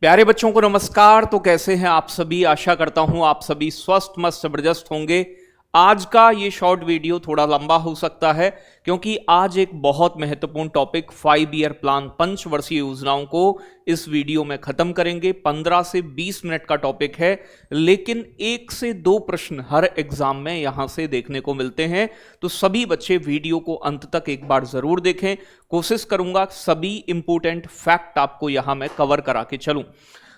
प्यारे बच्चों को नमस्कार। तो कैसे हैं आप सभी? आशा करता हूं आप सभी स्वस्थ मस्त जबरदस्त होंगे। आज का ये शॉर्ट वीडियो थोड़ा लंबा हो सकता है क्योंकि आज एक बहुत महत्वपूर्ण टॉपिक 5 ईयर प्लान, पंचवर्षीय योजनाओं को इस वीडियो में खत्म करेंगे। 15 से 20 मिनट का टॉपिक है, लेकिन 1 से 2 प्रश्न हर एग्जाम में यहां से देखने को मिलते हैं। तो सभी बच्चे वीडियो को अंत तक एक बार जरूर देखें। कोशिश करूंगा सभी इंपोर्टेंट फैक्ट आपको यहां मैं कवर करा के चलूं।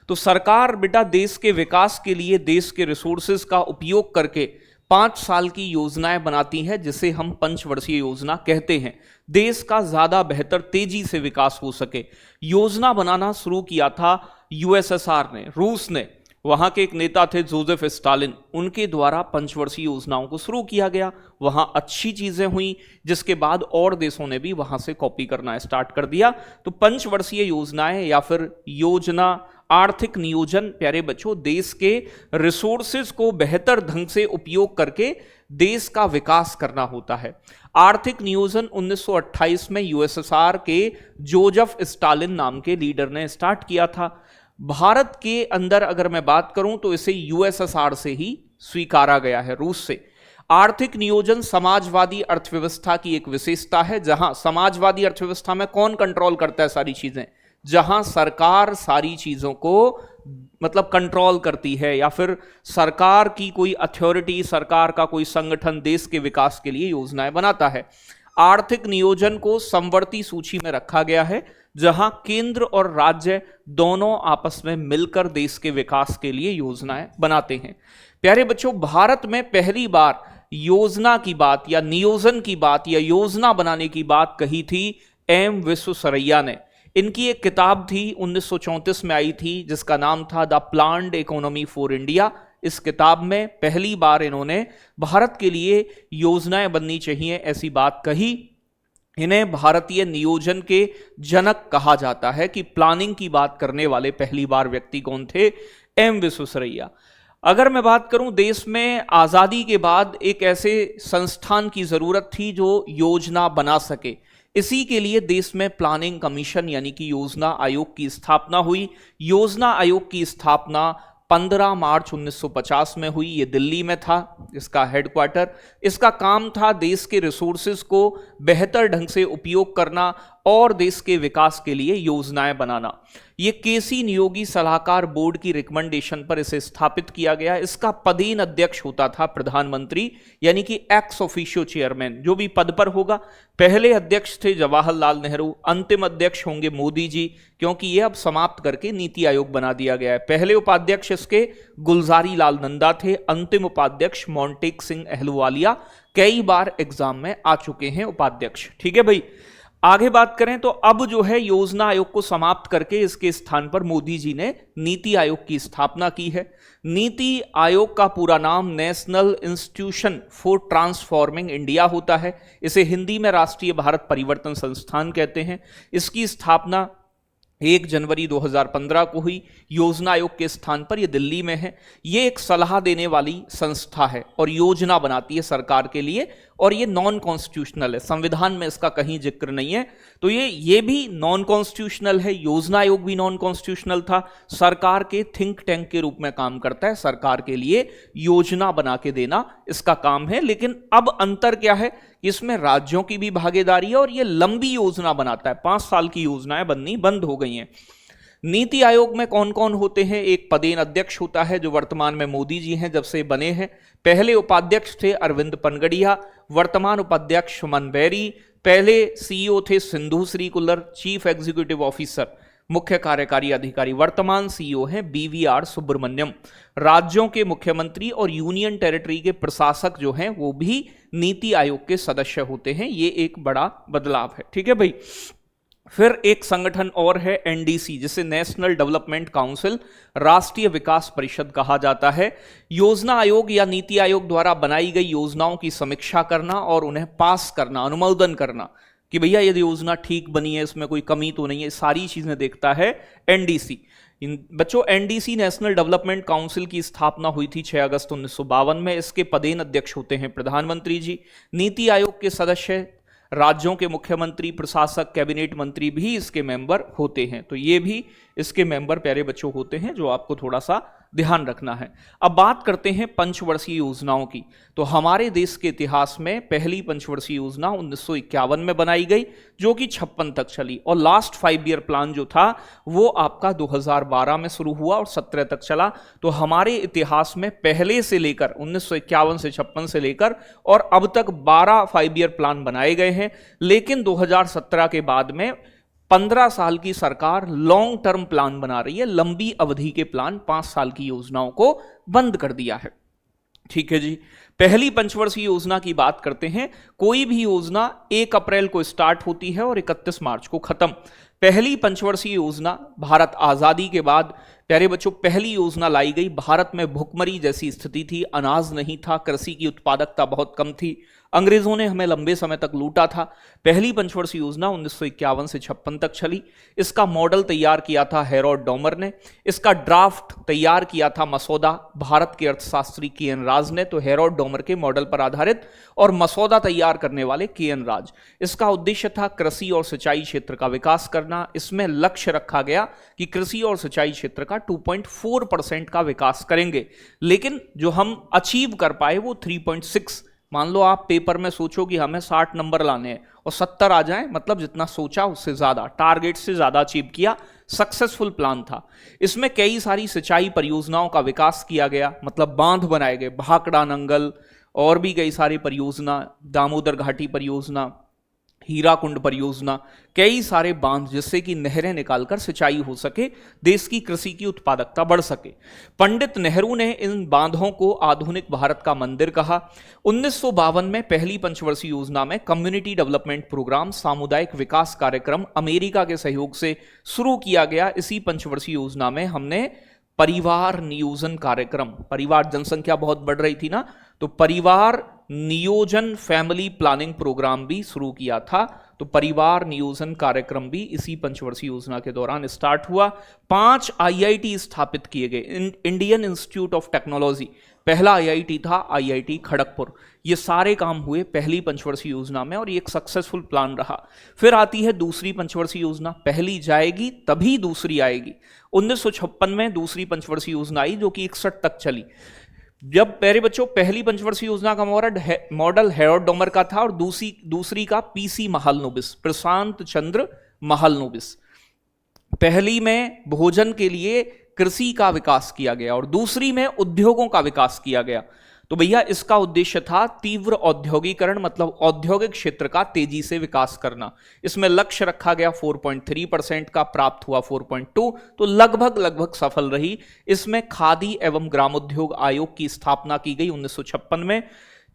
तो सरकार बेटा देश के विकास के लिए देश के रिसोर्सेज का उपयोग करके 5 साल की योजनाएं बनाती है, जिसे हम पंचवर्षीय योजना कहते हैं। देश का ज्यादा बेहतर तेजी से विकास हो सके, योजना बनाना शुरू किया था यूएसएसआर ने, रूस ने। वहां के एक नेता थे जोसेफ स्टालिन, उनके द्वारा पंचवर्षीय योजनाओं को शुरू किया गया। वहां अच्छी चीजें हुई, जिसके बाद और देशों ने भी वहां से कॉपी करना स्टार्ट कर दिया। तो पंचवर्षीय योजनाएं या फिर योजना, आर्थिक नियोजन प्यारे बच्चों देश के रिसोर्सेज को बेहतर ढंग से उपयोग करके देश का विकास करना होता है। आर्थिक नियोजन 1928 में यूएसएसआर के जोसेफ स्टालिन नाम के लीडर ने स्टार्ट किया था। भारत के अंदर अगर मैं बात करूं तो इसे यूएसएसआर से ही स्वीकारा गया है, रूस से। आर्थिक नियोजन समाजवादी अर्थव्यवस्था की एक विशेषता है, जहां समाजवादी अर्थव्यवस्था में कौन कंट्रोल करता है सारी चीजें? जहां सरकार सारी चीजों को मतलब कंट्रोल करती है, या फिर सरकार की कोई अथॉरिटी, सरकार का कोई संगठन देश के विकास के लिए योजनाएं बनाता है। आर्थिक नियोजन को समवर्ती सूची में रखा गया है, जहां केंद्र और राज्य दोनों आपस में मिलकर देश के विकास के लिए योजनाएं बनाते हैं। प्यारे बच्चों, भारत में पहली बार योजना की बात या नियोजन की बात या योजना बनाने की बात कही थी एम विश्वेश्वरैया ने। इनकी एक किताब थी 1934 में आई थी, जिसका नाम था the planned economy for India. इस किताब में पहली बार इन्होंने भारत के लिए योजनाएं बननी चाहिए ऐसी बात कही। इन्हें भारतीय नियोजन के जनक कहा जाता है कि प्लानिंग की बात करने वाले पहली बार व्यक्ति कौन थे? एम विश्वेश्वरैया। अगर मैं बात करूं, देश में आजादी के बाद एक ऐसे संस्थान की जरूरत थी जो योजना बना सके। इसी के लिए देश में प्लानिंग कमीशन यानी कि योजना आयोग की स्थापना हुई। योजना आयोग की स्थापना 15 मार्च 1950 में हुई। ये दिल्ली में था इसका हेडक्वार्टर। इसका काम था देश के रिसोर्सेज को बेहतर ढंग से उपयोग करना और देश के विकास के लिए योजनाएं बनाना। ये केसी नियोगी सलाहकार बोर्ड की रिकमेंडेशन पर इसे स्थापित किया गया। इसका पदेन अध्यक्ष होता था प्रधानमंत्री, यानी कि एक्स ऑफिशियो चेयरमैन, जो भी पद पर होगा। पहले अध्यक्ष थे जवाहरलाल नेहरू, अंतिम अध्यक्ष होंगे मोदी जी, क्योंकि ये अब समाप्त करके नीति आयोग बना दिया गया है। पहले उपाध्यक्ष इसके गुलजारी लाल नंदा थे, अंतिम उपाध्यक्ष मोंटेक सिंह अहलुवालिया कई बार एग्जाम में आ चुके हैं उपाध्यक्ष। ठीक है भाई, आगे बात करें तो अब जो है योजना आयोग को समाप्त करके इसके स्थान पर मोदी जी ने नीति आयोग की स्थापना की है। नीति आयोग का पूरा नाम national institution for transforming India होता है। इसे हिंदी में राष्ट्रीय भारत परिवर्तन संस्थान कहते हैं। इसकी स्थापना 1 जनवरी 2015 को हुई। योजना आयोग के स्थान पर यह दिल्ली में है। यह एक सलाह देने वाली संस्था है और योजना बनाती है सरकार के लिए, और ये नॉन कॉन्स्टिट्यूशनल है। संविधान में इसका कहीं जिक्र नहीं है, तो ये भी नॉन कॉन्स्टिट्यूशनल है। योजना आयोग भी नॉन कॉन्स्टिट्यूशनल था। सरकार के थिंक टैंक के रूप में काम करता है, सरकार के लिए योजना बना के देना इसका काम है। लेकिन अब अंतर क्या है? इसमें राज्यों की भी भागीदारी है और ये लंबी योजना बनाता है। 5 साल की योजनाएं बननी बंद हो गई हैं। नीति आयोग में कौन कौन होते हैं? एक पदेन अध्यक्ष होता है, जो वर्तमान में मोदी जी हैं जब से बने हैं। पहले उपाध्यक्ष थे अरविंद पनगड़िया, वर्तमान उपाध्यक्ष सुमन बेरी। पहले सीईओ थे Sindhushree Khullar, chief executive officer, मुख्य कार्यकारी अधिकारी। वर्तमान सीईओ हैं बीवीआर सुब्रमण्यम। राज्यों के मुख्यमंत्री और यूनियन टेरिटरी के प्रशासक जो हैं वो भी नीति आयोग के सदस्य होते हैं। ये एक बड़ा बदलाव है। ठीक है भाई। फिर एक संगठन और है एनडीसी, जिसे नेशनल डेवलपमेंट काउंसिल, राष्ट्रीय विकास परिषद कहा जाता है। योजना आयोग या नीति आयोग द्वारा बनाई गई योजनाओं की समीक्षा करना और उन्हें पास करना, अनुमोदन करना कि भैया ये योजना ठीक बनी है, इसमें कोई कमी तो नहीं है, सारी चीजें देखता है एनडीसी। बच्चों, एनडीसी नेशनल डेवलपमेंट काउंसिल की स्थापना हुई थी 6 अगस्त 1952 में। इसके पदेन अध्यक्ष होते हैं प्रधानमंत्री जी। नीति आयोग के सदस्य राज्यों के मुख्यमंत्री, प्रशासक, कैबिनेट मंत्री भी इसके मेंबर होते हैं। तो ये भी इसके मेंबर प्यारे बच्चों होते हैं, जो आपको थोड़ा सा ध्यान रखना है। अब बात करते हैं पंचवर्षीय योजनाओं की। तो हमारे देश के इतिहास में पहली पंचवर्षीय योजना 1951 में बनाई गई, जो कि 56 तक चली, और लास्ट 5 ईयर प्लान जो था वो आपका 2012 में शुरू हुआ और 17 तक चला। तो हमारे इतिहास में पहले से लेकर 1951 से 56 से लेकर और अब तक 12 5 ईयर प्लान बनाए गए हैं। लेकिन 2017 के बाद में 15 साल की सरकार लॉन्ग टर्म प्लान बना रही है, लंबी अवधि के प्लान, 5 साल की योजनाओं को बंद कर दिया है। ठीक है जी। पहली पंचवर्षीय योजना की बात करते हैं। कोई भी योजना 1 अप्रैल को स्टार्ट होती है और 31 मार्च को खत्म। पहली पंचवर्षीय योजना भारत आजादी के बाद प्यारे बच्चों पहली योजना लाई गई। भारत में भुखमरी जैसी स्थिति थी, अनाज नहीं था, कृषि की उत्पादकता बहुत कम थी, अंग्रेजों ने हमें लंबे समय तक लूटा था। पहली पंचवर्षीय योजना 1951 से 56 तक चली। इसका मॉडल तैयार किया था हेरोड डॉमर ने। इसका ड्राफ्ट तैयार किया था, मसौदा, भारत के अर्थशास्त्री के.एन. राज ने। तो हेरोड डॉमर के मॉडल पर आधारित और मसौदा तैयार करने वाले के.एन. राज। इसका उद्देश्य था कृषि और सिंचाई क्षेत्र का विकास करना। इसमें लक्ष्य रखा गया कि कृषि और सिंचाई क्षेत्र का 2.4% का विकास करेंगे, लेकिन जो हम अचीव कर पाए वो 3.6। मान लो आप पेपर में सोचो कि हमें 60 नंबर लाने हैं और 70 आ जाएं, मतलब जितना सोचा उससे ज्यादा, टारगेट से ज्यादा अचीव किया, सक्सेसफुल प्लान था। इसमें कई सारी सिंचाई परियोजनाओं का विकास किया गया, मतलब बांध बनाए गए, भाखड़ा नंगल, और भी कई सारी परियोजना, दामोदर घाटी परियोजना, हीराकुंड परियोजना, कई सारे बांध, जिससे कि नहरें निकालकर सिंचाई हो सके, देश की कृषि की उत्पादकता बढ़ सके। पंडित नेहरू ने इन बांधों को आधुनिक भारत का मंदिर कहा। 1952 में पहली पंचवर्षीय योजना में कम्युनिटी डेवलपमेंट प्रोग्राम, सामुदायिक विकास कार्यक्रम अमेरिका के सहयोग से शुरू किया गया। इसी पंचवर्षीय योजना में हमने परिवार नियोजन कार्यक्रम, परिवार, जनसंख्या बहुत बढ़ रही थी ना, तो परिवार नियोजन फैमिली प्लानिंग प्रोग्राम भी शुरू किया था। तो परिवार नियोजन कार्यक्रम भी इसी पंचवर्षीय योजना के दौरान स्टार्ट हुआ। 5 IIT स्थापित किए गए। इंडियन इंस्टीट्यूट ऑफ टेक्नोलॉजी पहला IIT था, IIT खड़गपुर। ये सारे काम हुए पहली पंचवर्षीय योजना में और ये एक सक्सेसफुल प्लान रहा। फिर आती है दूसरी पंचवर्षीय योजना। पहली जाएगी तभी दूसरी आएगी। 1956 में दूसरी पंचवर्षीय योजना आई, जो कि 61 तक चली। जब प्यारे बच्चों पहली पंचवर्षीय योजना का मॉडल हेरोड डॉमर का था और दूसरी का PC महालनोबिस, प्रशांत चंद्र महालनोबिस। पहली में भोजन के लिए कृषि का विकास किया गया और दूसरी में उद्योगों का विकास किया गया। तो भैया इसका उद्देश्य था तीव्र औद्योगिकरण, मतलब औद्योगिक क्षेत्र का तेजी से विकास करना। इसमें लक्ष्य रखा गया 4.3% का, प्राप्त हुआ 4.2, तो लगभग सफल रही। इसमें खादी एवं ग्रामोद्योग आयोग की स्थापना की गई 1956 में।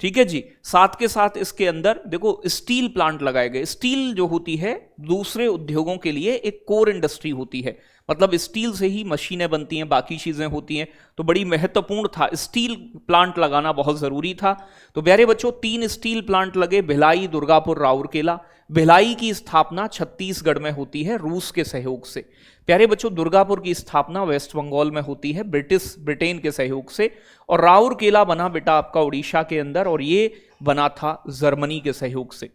ठीक है जी। साथ के साथ इसके अंदर देखो स्टील प्लांट लगाए गए। स्टील जो होती है दूसरे उद्योगों के लिए एक कोर इंडस्ट्री होती है, मतलब स्टील से ही मशीनें बनती हैं, बाकी चीजें होती हैं, तो बड़ी महत्वपूर्ण था, स्टील प्लांट लगाना बहुत जरूरी था। तो प्यारे बच्चों 3 स्टील प्लांट लगे, भिलाई, दुर्गापुर, राउरकेला। भिलाई की स्थापना छत्तीसगढ़ में होती है रूस के सहयोग से। प्यारे बच्चों दुर्गापुर की स्थापना वेस्ट बंगाल में होती है ब्रिटेन के सहयोग से। और राउरकेला बना बेटा आपका उड़ीसा के अंदर, और ये बना था जर्मनी के सहयोग से।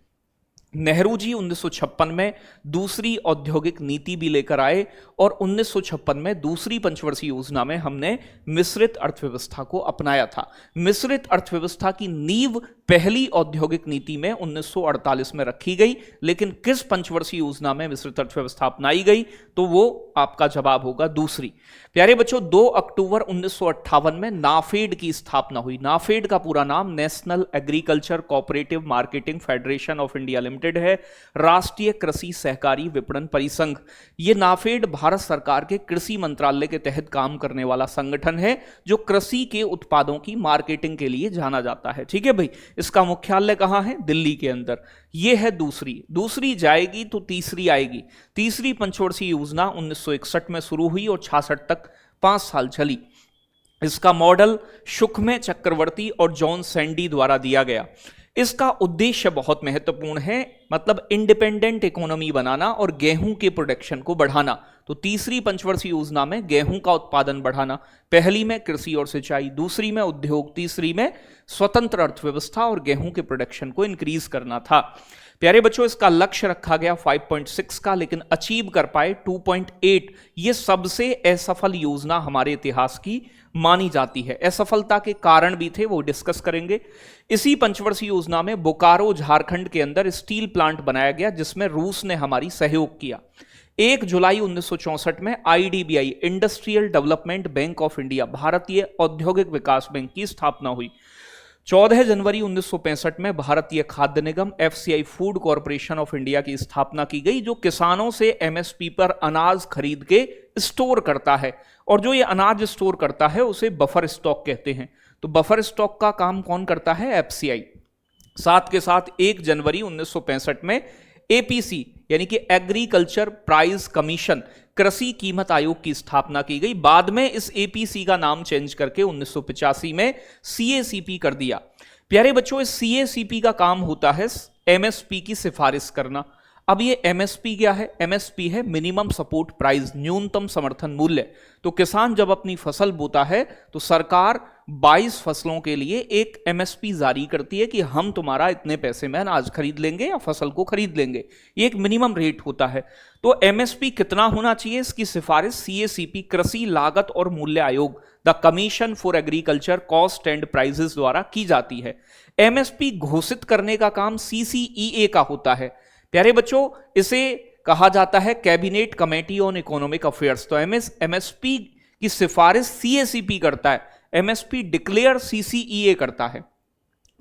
नेहरू जी 1956 में दूसरी औद्योगिक नीति भी लेकर आए और 1956 में दूसरी पंचवर्षीय योजना में हमने मिश्रित अर्थव्यवस्था को अपनाया था। मिश्रित अर्थव्यवस्था की नींव पहली औद्योगिक नीति में 1948 में रखी गई, लेकिन किस पंचवर्षीय योजना में मिश्रित अर्थव्यवस्था अपनाई गई, तो वो आपका जवाब होगा दूसरी। प्यारे बच्चों 2 अक्टूबर 1958 में नाफेड की स्थापना हुई। नाफेड का पूरा नाम national agriculture cooperative marketing federation of India limited है, राष्ट्रीय कृषि सहकारी विपणन परिसंघ। ये नाफेड भारत सरकार के कृषि मंत्रालय के तहत काम करने वाला संगठन है, जो कृषि के उत्पादों की मार्केटिंग के लिए जाना जाता है। ठीक है भाई। इसका मुख्यालय कहां है? दिल्ली के अंदर। यह है दूसरी जाएगी तो तीसरी आएगी। तीसरी पंचवर्षीय योजना 1961 में शुरू हुई और 66 तक 5 साल चली। इसका मॉडल सुखमय चक्रवर्ती और जॉन सैंडी द्वारा दिया गया। इसका उद्देश्य बहुत महत्वपूर्ण है, मतलब इंडिपेंडेंट इकोनॉमी बनाना और गेहूं के प्रोडक्शन को बढ़ाना। तो तीसरी पंचवर्षीय योजना में गेहूं का उत्पादन बढ़ाना, पहली में कृषि और सिंचाई, दूसरी में उद्योग, तीसरी में स्वतंत्र अर्थव्यवस्था और गेहूं के प्रोडक्शन को इंक्रीज करना था। प्यारे बच्चों, इसका लक्ष्य रखा गया 5.6 का, लेकिन अचीव कर पाए 2.8। ये सबसे असफल योजना हमारे इतिहास की मानी जाती है। असफलता के कारण भी थे, वो डिस्कस करेंगे। इसी पंचवर्षीय योजना में बोकारो झारखंड के अंदर स्टील प्लांट बनाया गया, जिसमें रूस ने हमारी सहयोग किया। 1 जुलाई 1964 में IDBI, industrial development bank of India, भारतीय औद्योगिक विकास बैंक की स्थापना हुई। 14 जनवरी 1965 में भारतीय खाद्य निगम FCI, food corporation of India की स्थापना की गई, जो किसानों से एमएसपी पर अनाज खरीद के स्टोर करता है, और जो ये अनाज स्टोर करता है उसे बफर स्टॉक कहते हैं। तो बफर स्टॉक का काम कौन करता है? एफसीआई। साथ के साथ 1 जनवरी 1965 में एपीसी यानी कि एग्रीकल्चर प्राइस कमीशन, कृषि कीमत आयोग की स्थापना की गई। बाद में इस एपीसी का नाम चेंज करके 1985 में सीएसीपी कर दिया। प्यारे बच्चों, इस सीएसीपी का काम होता है एमएसपी की सिफारिश करना। अब ये एमएसपी क्या है? एमएसपी है मिनिमम सपोर्ट प्राइस, न्यूनतम समर्थन मूल्य। तो किसान जब अपनी फसल बोता है तो सरकार 22 फसलों के लिए एक एमएसपी जारी करती है कि हम तुम्हारा इतने पैसे में अनाज खरीद लेंगे या फसल को खरीद लेंगे। ये एक मिनिमम रेट होता है। तो एमएसपी कितना होना चाहिए, इसकी सिफारिश सीएसीपी, कृषि लागत और मूल्य आयोग, the commission for agriculture cost and prices द्वारा की जाती है। एमएसपी घोषित करने का काम सीसीईए का होता है। प्यारे बच्चों, इसे कहा जाता है cabinet committee on economic affairs. तो एमएसपी की सिफारिश सीएसीपी करता है, एमएसपी डिक्लेयर सीसीईए करता है।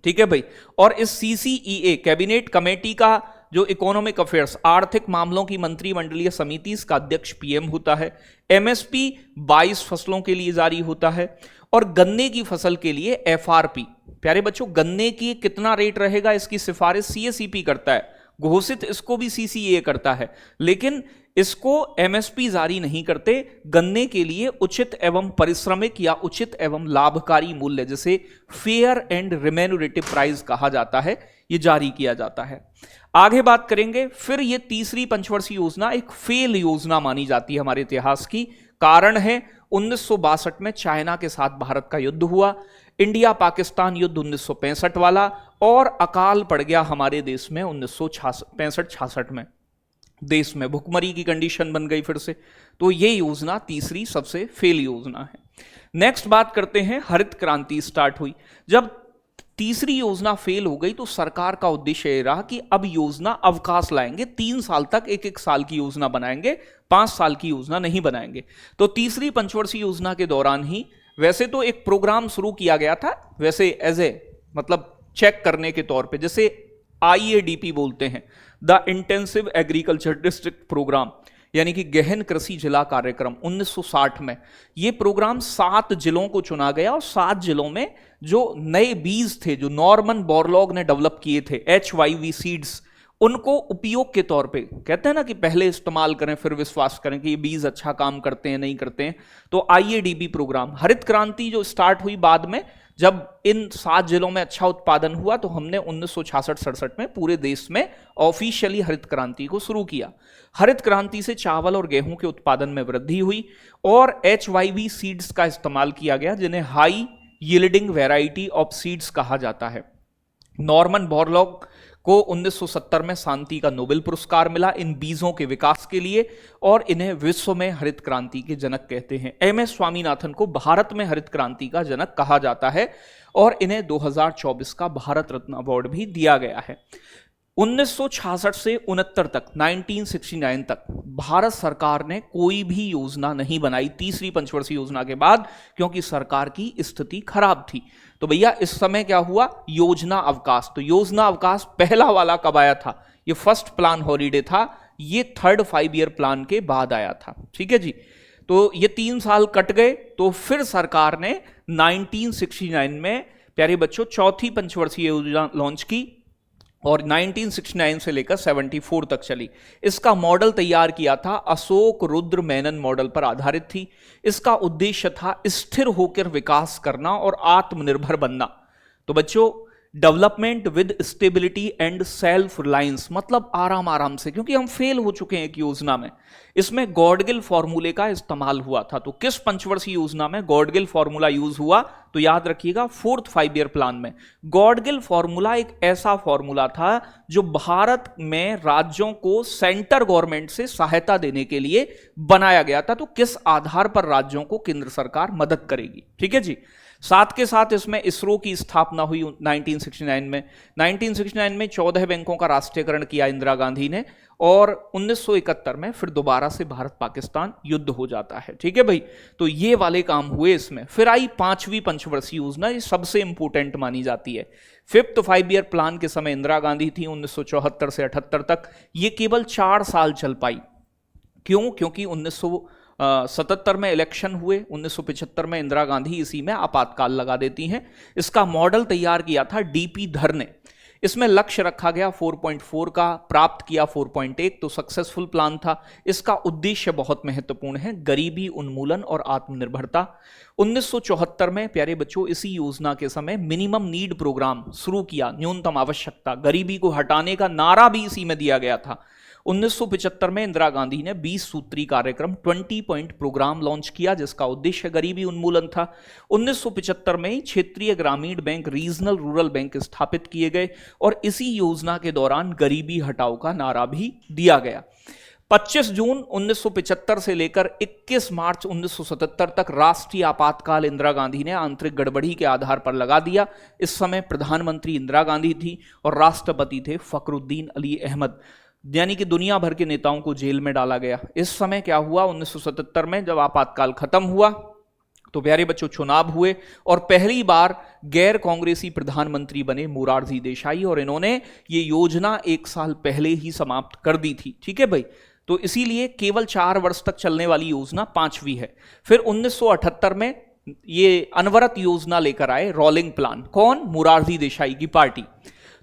ठीक है भाई। और इस सीसीईए कैबिनेट कमेटी का जो इकोनॉमिक अफेयर्स, आर्थिक मामलों की मंत्रिमंडलीय समिति, इसका अध्यक्ष पीएम होता है। एमएसपी 22 फसलों के लिए जारी होता है। और गन्ने की फसल के लिए एफआरपी। प्यारे बच्चों, गन्ने की कितना रेट रहेगा, इसकी सिफारिश सीएसीपी करता है, घोषित इसको भी सीसीईए करता है, लेकिन इसको एमएसपी जारी नहीं करते। गन्ने के लिए उचित एवं परिश्रमिक या उचित एवं लाभकारी मूल्य, जिसे फेयर एंड रिम्यूनरेटिव प्राइस कहा जाता है, ये जारी किया जाता है। आगे बात करेंगे। फिर ये तीसरी पंचवर्षीय योजना एक फेल योजना मानी जाती है हमारे इतिहास की। कारण है 1962 में चाइना के साथ भारत का युद्ध हुआ, इंडिया पाकिस्तान युद्ध 1965 वाला, और अकाल पड़ गया हमारे देश में 1965-66 में। देश में भुखमरी की कंडीशन बन गई फिर से। तो ये योजना तीसरी सबसे फेल योजना है। नेक्स्ट बात करते हैं, हरित क्रांति स्टार्ट हुई। जब तीसरी योजना फेल हो गई तो सरकार का उद्देश्य ये रहा कि अब योजना अवकाश लाएंगे, 3 साल तक एक साल की योजना बनाएंगे, 5 साल की योजना नहीं बनाएंगे। तो तीसरी पंचवर्षीय योजना के दौरान ही वैसे तो एक प्रोग्राम शुरू किया गया था, वैसे एज ए मतलब चेक करने के तौर पे, जैसे आईएडीपी बोलते हैं, the intensive agriculture district programme, यानी कि गहन कृषि जिला कार्यक्रम 1960 में। ये प्रोग्राम 7 जिलों को चुना गया और 7 जिलों में जो नए बीज थे, जो नॉर्मन बोरलॉग ने डेवलप किए थे, HYV सीड्स, उनको उपयोग के तौर पे, कहते हैं ना कि पहले इस्तेमाल करें फिर विश्वास करें कि ये बीज अच्छा काम करते हैं नहीं करते हैं। तो आईएडीबी प्रोग्राम, हरित क्रांति जो स्टार्ट हुई बाद में, जब इन 7 जिलों में अच्छा उत्पादन हुआ तो हमने 1966-67 में पूरे देश में ऑफिशियली हरित क्रांति को शुरू किया। हरित क्रांति से चावल और गेहूं के उत्पादन में वृद्धि हुई और HYV सीड्स का इस्तेमाल किया गया, जिन्हें high yielding variety of seeds कहा जाता है। नॉर्मन बोरलॉग को 1970 में शांति का नोबेल पुरस्कार मिला इन बीजों के विकास के लिए, और इन्हें विश्व में हरित क्रांति के जनक कहते हैं। MS स्वामीनाथन को भारत में हरित क्रांति का जनक कहा जाता है और इन्हें 2024 का भारत रत्न अवार्ड भी दिया गया है। 1966 से 69 तक, 1969 तक भारत सरकार ने कोई भी योजना नहीं बनाई तीसरी पंचवर्षीय योजना के बाद, क्योंकि सरकार की स्थिति खराब थी। तो भैया इस समय क्या हुआ, योजना अवकाश। तो योजना अवकाश पहला वाला कब आया था? ये फर्स्ट प्लान हॉलीडे था, ये 3rd 5 ईयर प्लान के बाद आया था। ठीक है जी। तो ये 3 साल कट गए, तो फिर सरकार ने 1969 में प्यारे बच्चों चौथी पंचवर्षीय योजना लॉन्च की और 1969 से लेकर 74 तक चली। इसका मॉडल तैयार किया था, अशोक रुद्र मेनन मॉडल पर आधारित थी। इसका उद्देश्य था स्थिर होकर विकास करना और आत्मनिर्भर बनना। तो बच्चों development with stability and self reliance, मतलब आराम आराम से, क्योंकि हम फेल हो चुके हैं एक योजना में। इसमें गॉडगिल फॉर्मूले का इस्तेमाल हुआ था। तो किस पंचवर्षीय योजना में गॉडगिल फॉर्मूला यूज हुआ? तो याद रखिएगा, 4th 5 ईयर प्लान में। गॉडगिल फॉर्मूला एक ऐसा फॉर्मूला था जो भारत में राज्यों को सेंटर गवर्नमेंट से सहायता देने के लिए बनाया गया था। तो किस आधार पर राज्यों को केंद्र सरकार मदद करेगी, ठीक है जी। साथ के साथ इसमें इसरो की स्थापना हुई 1969 में। 1969 में 14 बैंकों का राष्ट्रीयकरण किया इंदिरा गांधी ने, और 1971 में फिर दोबारा से भारत पाकिस्तान युद्ध हो जाता है, ठीक है भाई। तो ये वाले काम हुए इसमें। फिर आई 5वीं पंचवर्षीय योजना, ये सबसे इंपोर्टेंट मानी जाती है। 5th 5 ईयर प्लान के समय इंदिरा गांधी थी 1974 से 78 तक। ये केवल 4 साल चल पाई। क्यों? क्योंकि 1977 में इलेक्शन हुए, 1975 में इंदिरा गांधी इसी में आपातकाल लगा देती हैं। इसका मॉडल तैयार किया था डीपी धर ने। इसमें लक्ष्य रखा गया 4.4 का, प्राप्त किया 4.1, तो सक्सेसफुल प्लान था। इसका उद्देश्य बहुत महत्वपूर्ण है, गरीबी उन्मूलन और आत्मनिर्भरता। 1974 में प्यारे बच्चों इसी योजना के समय मिनिमम नीड प्रोग्राम शुरू किया, न्यूनतम आवश्यकता, गरीबी को हटाने का नारा भी इसी में दिया गया था। 1975 में इंदिरा गांधी ने 20 सूत्री कार्यक्रम 20 पॉइंट प्रोग्राम लॉन्च किया, जिसका उद्देश्य गरीबी उन्मूलन था। 1975 में क्षेत्रीय ग्रामीण बैंक, रीजनल रूरल बैंक स्थापित किए गए, और इसी योजना के दौरान गरीबी हटाओ का नारा भी दिया गया। 25 जून 1975 से लेकर 21 मार्च 1977 तक राष्ट्रीय आपातकाल इंदिरा गांधी ने आंतरिक गड़बड़ी के आधार पर लगा दिया। इस समय प्रधानमंत्री इंदिरा गांधी थी और राष्ट्रपति थे फखरुद्दीन अली अहमद, यानी कि दुनिया भर के नेताओं को जेल में डाला गया। इस समय क्या हुआ? 1977 में जब आपातकाल खत्म हुआ तो प्यारे बच्चों चुनाव हुए, और पहली बार गैर कांग्रेसी प्रधानमंत्री बने मोरारजी देसाई, और इन्होंने ये योजना 1 साल पहले ही समाप्त कर दी थी, ठीक है भाई। तो इसीलिए केवल 4 वर्ष तक चलने वाली योजना 5वीं है। फिर 1978 में ये अनवरत योजना लेकर आए, रोलिंग प्लान। कौन? मोरारजी देसाई की पार्टी।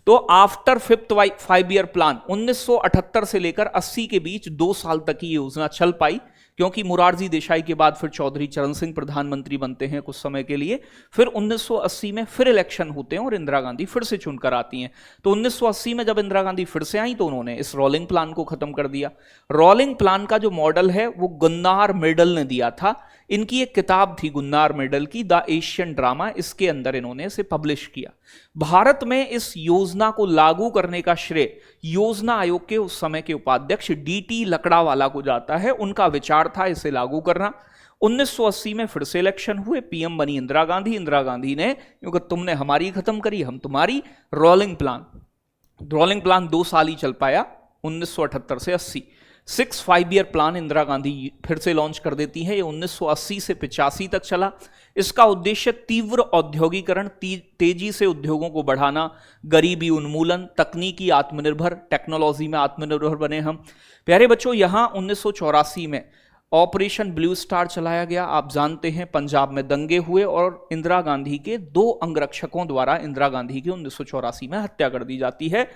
तो आफ्टर 5th 5 ईयर प्लान 1978 से लेकर 80 के बीच 2 साल तक की योजना चल पाई, क्योंकि मोरारजी देसाई के बाद फिर चौधरी चरण सिंह प्रधानमंत्री बनते हैं कुछ समय के लिए। फिर 1980 में फिर इलेक्शन होते हैं और इंदिरा गांधी फिर से चुनकर आती हैं। तो 1980 में जब इंदिरा गांधी फिर से आई तो उन्होंने इस रोलिंग प्लान को खत्म कर दिया। रोलिंग प्लान का जो मॉडल है वो गुन्नार मेडल ने दिया था। इनकी एक किताब थी गुन्नार मेडल की, द एशियन ड्रामा, इसके अंदर इन्होंने इसे पब्लिश किया। भारत में इस योजना को लागू करने का श्रेय योजना आयोग के उस समय के उपाध्यक्ष डीटी लकड़ावाला को जाता है। उनका विचार था इसे लागू करना। 1980 में फिर से इलेक्शन हुए, पीएम बनी इंदिरा गांधी। इंदिरा गांधी ने, क्योंकि तुमने हमारी खत्म करी, हम तुम्हारी। रोलिंग प्लान 2 साल ही चल पाया, 1978 से 80। 6 5 ईयर प्लान इंदिरा गांधी फिर से लॉन्च कर देती है। ये 1980 से 85 तक चला। इसका उद्देश्य तीव्र औद्योगिकरण, तेजी से उद्योगों को बढ़ाना, गरीबी उन्मूलन, तकनीकी आत्मनिर्भर, टेक्नोलॉजी में आत्मनिर्भर बने हम। प्यारे बच्चों, यहां 1984 में ऑपरेशन ब्लू स्टार चलाया गया। आप जानते हैं पंजाब में दंगे हुए और इंदिरा गांधी के 2 अंगरक्षकों द्वारा इंदिरा गांधी की 1984 में हत्या कर दी जाती है।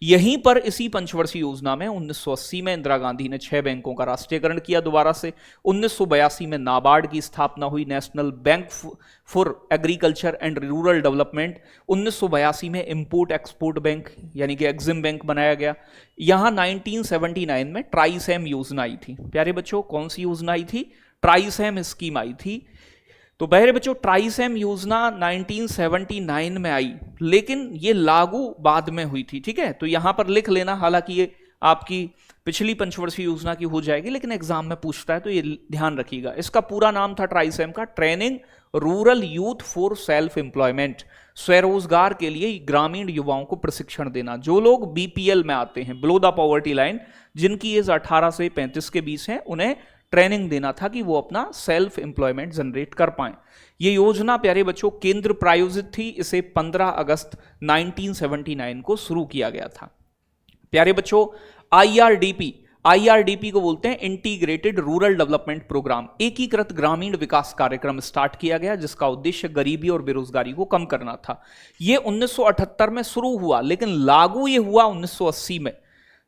यहीं पर इसी पंचवर्षीय योजना में 1980 में इंदिरा गांधी ने 6 बैंकों का राष्ट्रीयकरण किया दोबारा से। 1982 में नाबार्ड की स्थापना हुई, national bank for agriculture and rural development. 1982 में इंपोर्ट एक्सपोर्ट बैंक यानी कि एग्जिम बैंक बनाया गया। यहां 1979 में ट्राइसेम योजना आई थी। प्यारे बच्चों, कौन सी योजना आई थी? ट्राइसेम स्कीम आई थी। तो प्यारे बच्चों, ट्राइसेम योजना 1979 में आई, लेकिन ये लागू बाद में हुई थी, ठीक है। तो यहां पर लिख लेना, हालांकि ये आपकी पिछली पंचवर्षीय योजना की हो जाएगी, लेकिन एग्जाम में पूछता है तो ये ध्यान रखिएगा। इसका पूरा नाम था ट्राइसेम का, training rural youth for self employment, स्वरोजगार के लिए ग्रामीण युवाओं को प्रशिक्षण देना। जो लोग बीपीएल में आते हैं, बिलो द पॉवर्टी लाइन, जिनकी एज 18 से 35 के बीच है, उन्हें ट्रेनिंग देना था कि वो अपना सेल्फ एम्प्लॉयमेंट जनरेट कर पाएं। ये योजना प्यारे बच्चों केंद्र प्रायोजित थी। इसे 15 अगस्त 1979 को शुरू किया गया था। प्यारे बच्चों, आईआरडीपी को बोलते हैं इंटीग्रेटेड रूरल डेवलपमेंट प्रोग्राम, एकीकृत ग्रामीण विकास कार्यक्रम स्टार्ट किया गया, जिसका उद्देश्य गरीबी और बेरोजगारी को कम करना था। यह 1978 में शुरू हुआ, लेकिन लागू ये हुआ 1980 में।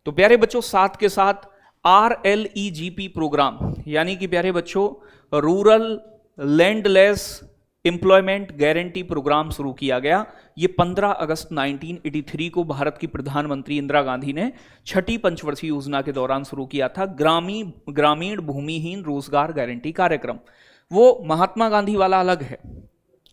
तो प्यारे बच्चों, साथ के साथ RLEGP प्रोग्राम, यानी कि प्यारे बच्चों rural landless employment guarantee programme शुरू किया गया। ये 15 अगस्त 1983 को भारत की प्रधानमंत्री इंदिरा गांधी ने छठी पंचवर्षीय योजना के दौरान शुरू किया था, ग्रामीण भूमिहीन रोजगार गारंटी कार्यक्रम। वो महात्मा गांधी वाला अलग है,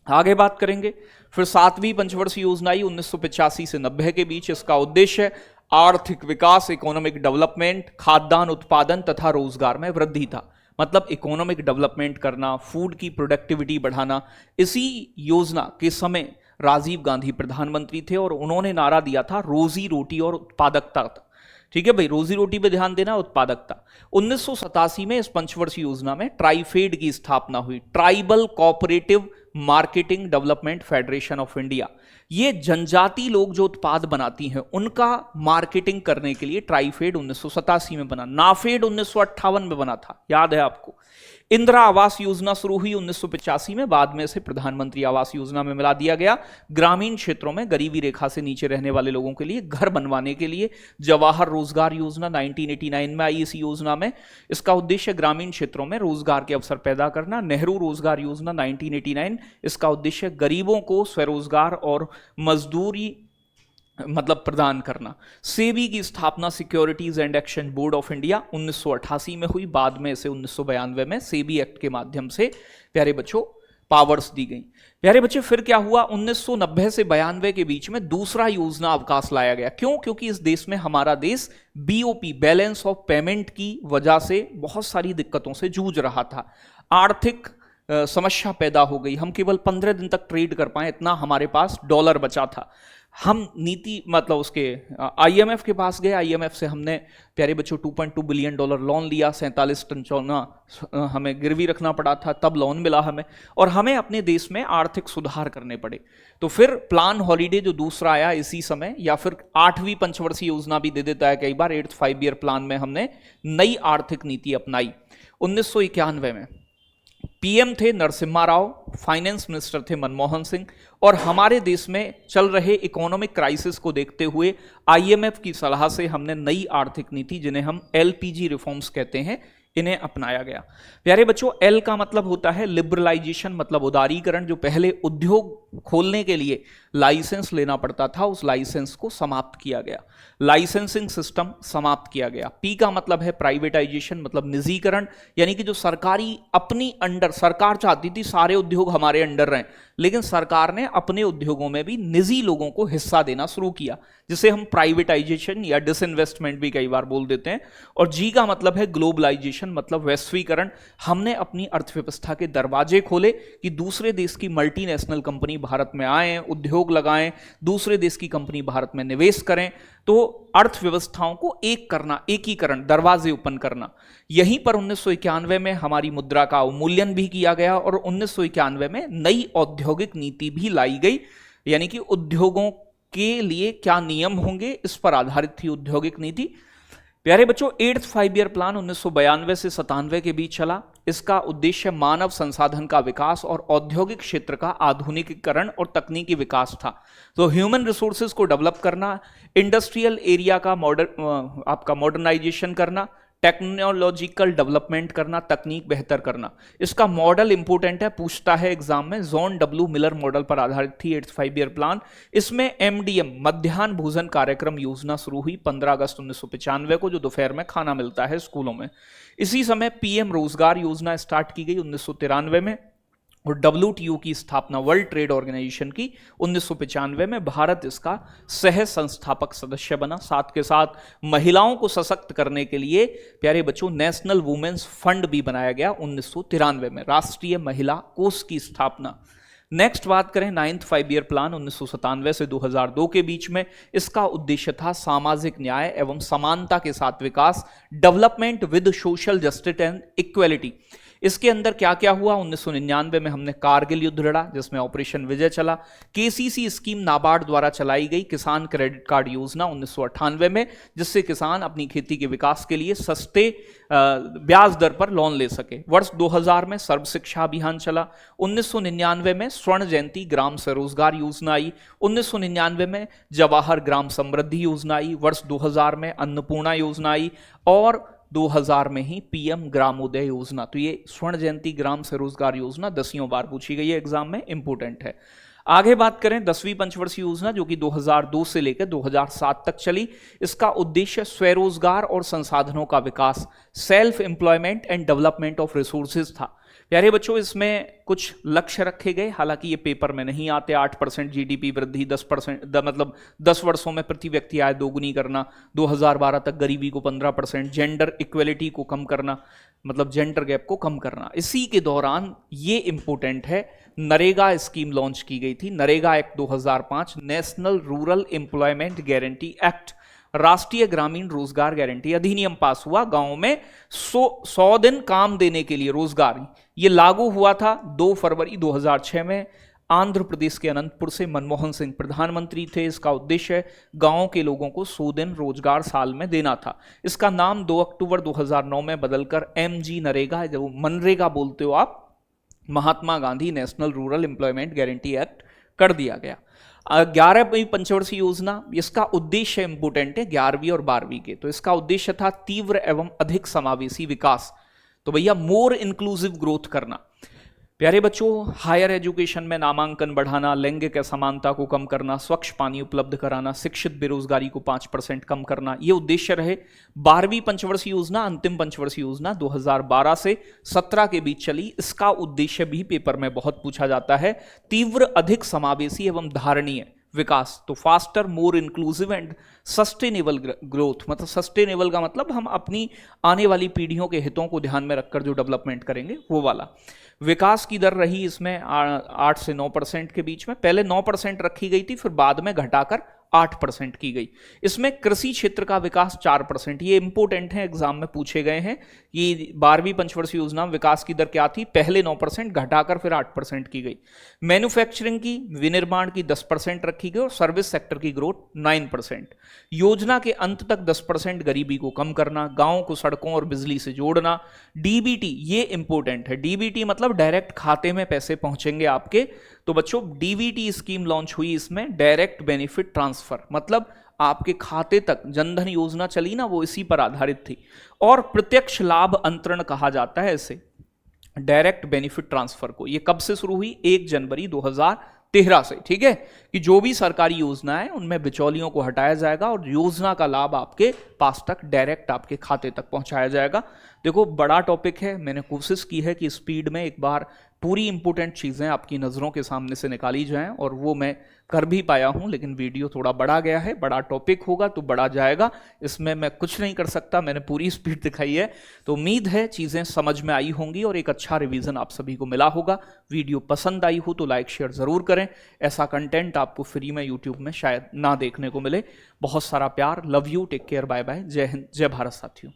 आगे बात करेंगे। फिर 7वीं पंचवर्षीय योजना आई 1985 से 90 के बीच। इसका उद्देश्य आर्थिक विकास, इकोनॉमिक डेवलपमेंट, खाद्यान्न उत्पादन तथा रोजगार में वृद्धि था। मतलब इकोनॉमिक डेवलपमेंट करना, फूड की प्रोडक्टिविटी बढ़ाना। इसी योजना के समय राजीव गांधी प्रधानमंत्री थे और उन्होंने नारा दिया था रोजी रोटी और उत्पादकता। ठीक है भाई, रोजी रोटी पे ध्यान देना, उत्पादकता। 1987 में इस पंचवर्षीय योजना में ट्राइफेड की स्थापना हुई, tribal cooperative marketing development federation of India. ये जनजाति लोग जो उत्पाद बनाती हैं उनका मार्केटिंग करने के लिए ट्राइफेड 1987 में बना। नाफेड 1958 में बना था, याद है आपको। इंदिरा आवास योजना शुरू हुई 1985 में, बाद में इसे प्रधानमंत्री आवास योजना में मिला दिया गया। ग्रामीण क्षेत्रों में गरीबी रेखा से नीचे रहने वाले लोगों के लिए घर बनवाने के लिए जवाहर रोजगार योजना 1989 में आई। इस योजना में इसका उद्देश्य ग्रामीण क्षेत्रों में रोजगार के अवसर पैदा करना। नेहरू रोजगार योजना 1989, इसका उद्देश्य गरीबों को स्वरोजगार और मजदूरी मतलब प्रदान करना। सेबी की स्थापना securities and exchange board of India 1988 में हुई, बाद में इसे 1992 में सेबी एक्ट के माध्यम से प्यारे बच्चों पावर्स दी गई। प्यारे बच्चे फिर क्या हुआ, 1990 से 92 के बीच में दूसरा योजना अवकाश लाया गया। क्यों? क्योंकि इस देश में हमारा देश बीओपी बैलेंस ऑफ पेमेंट की वजह से बहुत सारी दिक्कतों से जूझ रहा था। आर्थिक समस्या पैदा हो गई, हम केवल 15 दिन तक ट्रेड कर पाए, इतना हमारे पास डॉलर बचा था। हम नीति मतलब उसके आईएमएफ के पास गए, आईएमएफ से हमने प्यारे बच्चों $2.2 बिलियन लोन लिया, 47 टन सोना हमें गिरवी रखना पड़ा था, तब लोन मिला हमें, और हमें अपने देश में आर्थिक सुधार करने पड़े। तो फिर प्लान हॉलीडे जो दूसरा आया इसी समय, या फिर 8वीं पंचवर्षीय योजना भी दे देता है कई बार, 8th 5 ईयर प्लान में हमने नई आर्थिक नीति अपनाई। 1991 में पीएम थे नरसिम्हा राव, फाइनेंस मिनिस्टर थे मनमोहन सिंह, और हमारे देश में चल रहे इकोनॉमिक क्राइसिस को देखते हुए आईएमएफ की सलाह से हमने नई आर्थिक नीति, जिन्हें हम एलपीजी रिफॉर्म्स कहते हैं, इन्हें अपनाया गया। प्यारे बच्चों, एल का मतलब होता है लिबरलाइजेशन, मतलब उदारीकरण। जो पहले उद्योग खोलने के लिए लाइसेंस लेना पड़ता था, उस लाइसेंस को समाप्त किया गया, लाइसेंसिंग सिस्टम समाप्त किया गया। पी का मतलब है प्राइवेटाइजेशन, मतलब निजीकरण, यानी कि जो सरकारी अपनी अंडर, सरकार चाहती थी सारे उद्योग हमारे अंडर रहें, लेकिन सरकार ने अपने उद्योगों में भी निजी लोगों को हिस्सा देना शुरू किया, जिसे हम प्राइवेटाइजेशन या डिसइन्वेस्टमेंट भी कई बार बोल देते हैं। और जी का मतलब है ग्लोबलाइजेशन, मतलब वैश्वीकरण। हमने अपनी अर्थव्यवस्था के दरवाजे खोले कि दूसरे देश की मल्टीनेशनल कंपनी भारत में आए, उद्योग लगाएं, दूसरे देश की कंपनी भारत में निवेश करें। तो अर्थव्यवस्थाओं को एक करना, एकीकरण, दरवाजे ओपन करना। यहीं पर 1991 में हमारी मुद्रा का अवमूल्यन भी किया गया और 1991 में नई औद्योगिक नीति भी लाई गई, यानी कि उद्योगों के लिए क्या नियम होंगे, इस पर आधारित थी औद्योगिक नीति। प्यारे बच्चों, 8th 5 ईयर प्लान 1992 से 97 के बीच चला। इसका उद्देश्य मानव संसाधन का विकास और औद्योगिक क्षेत्र का आधुनिकीकरण और तकनीकी विकास था। तो ह्यूमन रिसोर्सेज को डेवलप करना, इंडस्ट्रियल एरिया का मॉडर्नाइजेशन करना, टेक्नोलॉजिकल डेवलपमेंट करना, तकनीक बेहतर करना। इसका मॉडल इंपोर्टेंट है, पूछता है एग्जाम में, जॉन डब्ल्यू मिलर मॉडल पर आधारित थी 8th 5 ईयर प्लान। इसमें एमडीएम मध्याह्न भोजन कार्यक्रम योजना शुरू हुई 15 अगस्त 1995 को, जो दोपहर में खाना मिलता है स्कूलों में। इसी समय पीएम रोजगार योजना स्टार्ट की गई 1993 में, और डब्ल्यूटीओ की स्थापना, वर्ल्ड ट्रेड ऑर्गेनाइजेशन की, 1995 में। भारत इसका सह संस्थापक सदस्य बना। साथ के साथ महिलाओं को सशक्त करने के लिए प्यारे बच्चों नेशनल वुमेन्स फंड भी बनाया गया 1993 में, राष्ट्रीय महिला कोष की स्थापना। नेक्स्ट बात करें 9th 5 ईयर प्लान 1997 से 2002 के बीच में। इसका उद्देश्य था सामाजिक न्याय एवं समानता के साथ विकास, development with social justice and equality. इसके अंदर क्या क्या हुआ, 1999 में हमने कारगिल युद्ध लड़ा, जिसमें ऑपरेशन विजय चला। केसीसी स्कीम नाबार्ड द्वारा चलाई गई, किसान क्रेडिट कार्ड योजना 1998 में, जिससे किसान अपनी खेती के विकास के लिए सस्ते ब्याज दर पर लोन ले सके। वर्ष 2000 में सर्व शिक्षा अभियान चला। 1999 में स्वर्ण जयंती ग्राम स्वरोजगार योजना आई। 1999 में जवाहर ग्राम समृद्धि योजना आई। वर्ष 2000 में अन्नपूर्णा योजना आई, और 2000 में ही पीएम ग्रामोदय योजना। तो ये स्वर्ण जयंती ग्राम स्वरोजगार योजना 10वीं बार पूछी गई है एग्जाम में, इंपोर्टेंट है। आगे बात करें 10वीं पंचवर्षीय योजना जो कि 2002 से लेकर 2007 तक चली। इसका उद्देश्य स्वरोजगार और संसाधनों का विकास, self employment and development of resources था। प्यारे बच्चों, इसमें कुछ लक्ष्य रखे गए, हालांकि ये पेपर में नहीं आते। 8% जीडीपी वृद्धि, 10% मतलब 10 वर्षों में प्रति व्यक्ति आय दोगुनी करना, 2012 तक गरीबी को 15%, जेंडर इक्वलिटी को कम करना, मतलब जेंडर गैप को कम करना। इसी के दौरान ये इंपॉर्टेंट है, नरेगा स्कीम लॉन्च की गई थी। NREGA act 2005, national rural employment guarantee act, राष्ट्रीय ग्रामीण रोजगार गारंटी अधिनियम पास हुआ। गांव में 100 दिन काम देने के लिए रोजगार, ये लागू हुआ था 2 फरवरी 2006 में। आंध्र प्रदेश के अनंतपुर से मनमोहन सिंह प्रधानमंत्री थे। इसका उद्देश्य गांव के लोगों को 100 दिन रोजगार साल में देना था। इसका नाम 2 अक्टूबर 2009 में बदलकर MG नरेगा, जो मनरेगा बोलते हो आप, Mahatma Gandhi national rural employment guarantee act कर दिया गया। 11वीं पंचवर्षीय योजना, इसका उद्देश्य इंपोर्टेंट है 11वीं और 12वीं के। तो इसका उद्देश्य था तीव्र एवं अधिक समावेशी विकास। तो भैया मोर इंक्लूसिव ग्रोथ करना। प्यारे बच्चों, हायर एजुकेशन में नामांकन बढ़ाना, लैंगिक असमानता को कम करना, स्वच्छ पानी उपलब्ध कराना, शिक्षित बेरोजगारी को 5% कम करना, ये उद्देश्य रहे। 12वीं पंचवर्षीय योजना, अंतिम पंचवर्षीय योजना 2012 से 17 के बीच चली। इसका उद्देश्य भी पेपर में बहुत पूछा जाता है, तीव्र, अधिक समावेशी एवं धारणीय विकास। तो faster, more inclusive and sustainable growth, मतलब सस्टेनेबल का मतलब हम अपनी आने वाली पीढ़ियों के हितों को ध्यान में रखकर जो डेवलपमेंट करेंगे वो वाला। विकास की दर रही इसमें 8 से 9% के बीच में। पहले 9% रखी गई थी, फिर बाद में घटाकर 8% की गई। इसमें कृषि क्षेत्र का विकास 4%। ये इंपोर्टेंट है, एग्जाम में पूछे गए हैं कि 12वीं पंचवर्षीय योजना में विकास की दर क्या थी, पहले 9% घटाकर फिर 8% की गई। मैन्युफैक्चरिंग की, विनिर्माण की 10% रखी गई और सर्विस सेक्टर की ग्रोथ 9%। योजना के अंत तक 10% गरीबी को कम करना, गांवों को सड़कों और बिजली से जोड़ना। डीबीटी, ये इंपोर्टेंट है, डीबीटी मतलब डायरेक्ट खाते में पैसे पहुंचेंगे आपके। तो बच्चों डीबीटी स्कीम लॉन्च हुई, इसमें डायरेक्ट बेनिफिट ट्रांसफर, मतलब आपके खाते तक जनधन योजना चली ना, वो इसी पर आधारित थी। और प्रत्यक्ष लाभ अंतरण कहा जाता है इसे, डायरेक्ट बेनिफिट ट्रांसफर को। ये कब से शुरू हुई, 1 जनवरी 2013 से। ठीक है, कि जो भी सरकारी योजना है उनमें बिचौलियों को हटाया जाएगा और योजना का लाभ आपके पास तक डायरेक्ट आपके खाते तक पहुंचाया जाएगा। देखो बड़ा टॉपिक है, मैंने कोशिश की है कि स्पीड में एक बार पूरी इंपॉर्टेंट चीजें आपकी नजरों के सामने से निकाली जाएं, और वो मैं कर भी पाया हूं। लेकिन वीडियो थोड़ा बड़ा गया है, बड़ा टॉपिक होगा तो बड़ा जाएगा, इसमें मैं कुछ नहीं कर सकता, मैंने पूरी स्पीड दिखाई है। तो उम्मीद है चीजें समझ में आई होंगी और एक अच्छा रिवीजन आप सभी को मिला होगा। वीडियो पसंद आई हो तो लाइक शेयर जरूर करें। ऐसा कंटेंट आपको फ्री में यूट्यूब में शायद ना देखने को मिले। बहुत सारा प्यार, love you, take care, bye bye, जय हिंद, जय भारत साथियों।